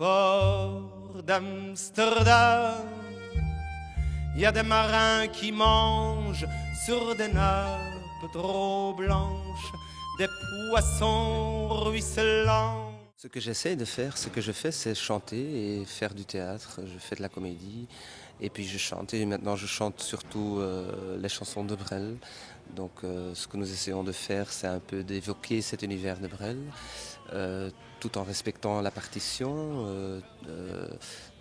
port d'Amsterdam, il y a des marins qui mangent sur des nappes trop blanches des poissons ruisselants. Ce que j'essaie de faire, ce que je fais, c'est chanter et faire du théâtre. Je fais de la comédie et puis je chante. Et maintenant, je chante surtout les chansons de Brel. Donc, ce que nous essayons de faire, c'est un peu d'évoquer cet univers de Brel, tout en respectant la partition.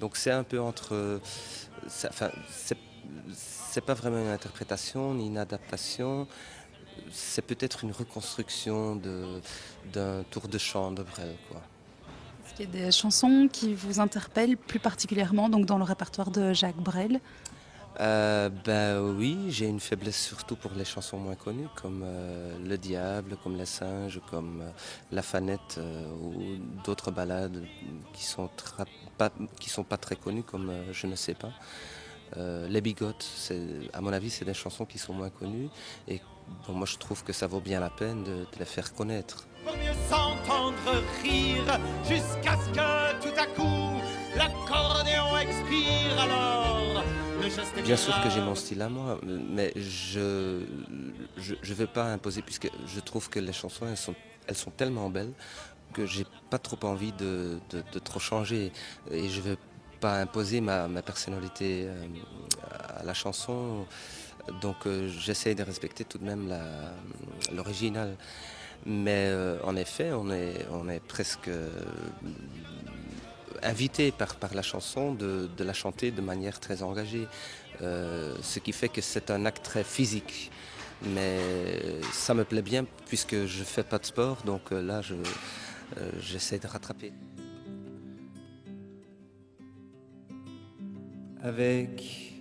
Donc, c'est un peu entre. Enfin, c'est pas vraiment une interprétation ni une adaptation. C'est peut-être une reconstruction d'un tour de chant de Brel, quoi. Est-ce qu'il y a des chansons qui vous interpellent plus particulièrement donc dans le répertoire de Jacques Brel? Ben oui, j'ai une faiblesse surtout pour les chansons moins connues, comme Le Diable, comme Les Singes, comme La Fanette ou d'autres ballades qui sont pas très connues, comme Je ne sais pas. Les Bigotes, à mon avis, c'est des chansons qui sont moins connues et bon, moi je trouve que ça vaut bien la peine de les faire connaître. Pour mieux s'entendre rire jusqu'à ce que tout à coup l'accordéon expire alors le geste est Bien sûr que j'ai mon style à moi, mais je veux pas imposer puisque je trouve que les chansons elles sont tellement belles que j'ai pas trop envie de trop changer et je veux pas imposer ma personnalité à la chanson. Donc j'essaie de respecter tout de même l'original. Mais en effet, on est presque invité par la chanson de la chanter de manière très engagée. Ce qui fait que c'est un acte très physique. Mais ça me plaît bien puisque je fais pas de sport, donc là j'essaie de rattraper. avec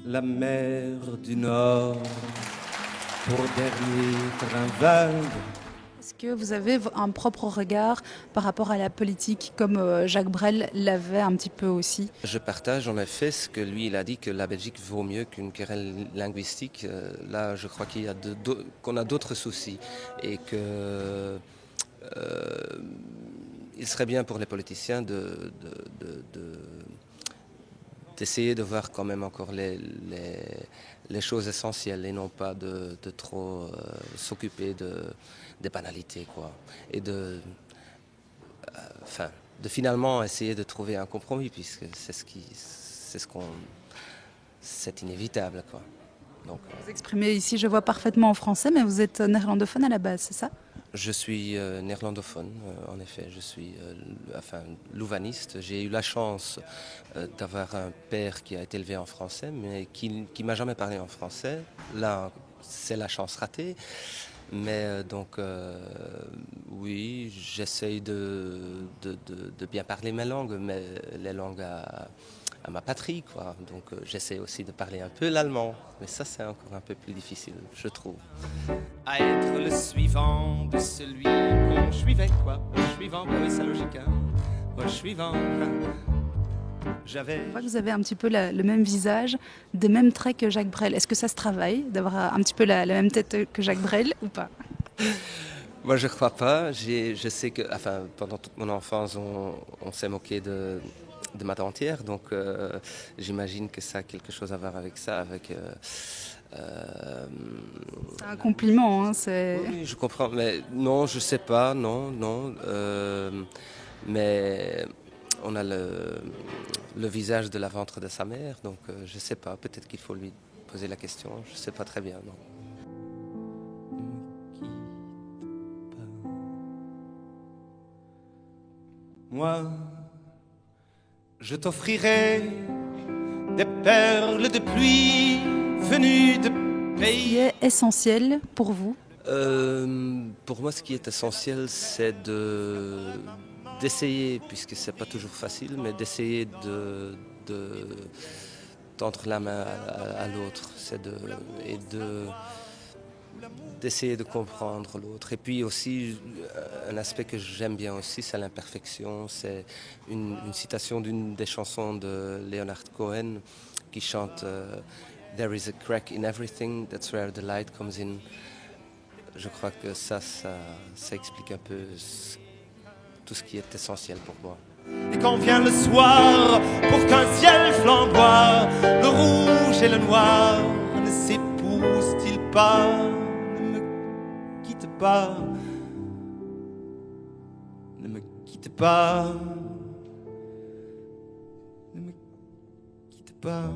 la mer du Nord pour dernier train vague. Est-ce que vous avez un propre regard par rapport à la politique comme Jacques Brel l'avait un petit peu aussi? Je partage en effet ce que lui il a dit, que la Belgique vaut mieux qu'une querelle linguistique. Là je crois qu'on a d'autres soucis et que il serait bien pour les politiciens d'essayer de voir quand même encore les choses essentielles et non pas de trop s'occuper des banalités, quoi. Et de finalement essayer de trouver un compromis puisque c'est inévitable, quoi. Donc, Vous exprimez ici, je vois parfaitement en français, mais vous êtes néerlandophone à la base, c'est ça? je suis néerlandophone, en effet. Je suis louvaniste. J'ai eu la chance d'avoir un père qui a été élevé en français, mais qui m'a jamais parlé en français. Là, c'est la chance ratée. Mais oui, j'essaye de bien parler mes langues, mais les langues à ma patrie, quoi. Donc j'essaie aussi de parler un peu l'allemand, mais ça c'est encore un peu plus difficile, je trouve. À être le suivant de celui qu'on suivait, quoi. Le suivant, bah oui, c'est logique, hein. Le suivant, j'avais. Je vois que vous avez un petit peu le même visage, des mêmes traits que Jacques Brel. Est-ce que ça se travaille d'avoir un petit peu la même tête que Jacques Brel ou pas? Moi je crois pas. Je sais que, enfin, pendant toute mon enfance, on s'est moqué de ma dentière, donc j'imagine que ça a quelque chose à voir avec ça, avec. C'est un compliment, hein, Oui, je comprends, mais non, je sais pas, non. Mais on a le visage de la ventre de sa mère, donc je sais pas, peut-être qu'il faut lui poser la question, je sais pas très bien, non. Moi, je t'offrirai des perles de pluie venues de qui pays. est essentiel pour vous? Pour moi, ce qui est essentiel, c'est d'essayer, puisque c'est pas toujours facile, mais d'essayer de tendre la main à l'autre, d'essayer de comprendre l'autre. Et puis aussi, un aspect que j'aime bien aussi, c'est l'imperfection. C'est une citation d'une des chansons de Leonard Cohen qui chante There is a crack in everything, that's where the light comes in. Je crois que ça explique un peu tout ce qui est essentiel pour moi. Et quand vient le soir, pour qu'un ciel flamboie, le rouge et le noir ne s'épousent-ils pas? Ne me quitte pas, ne me quitte pas, ne me quitte pas.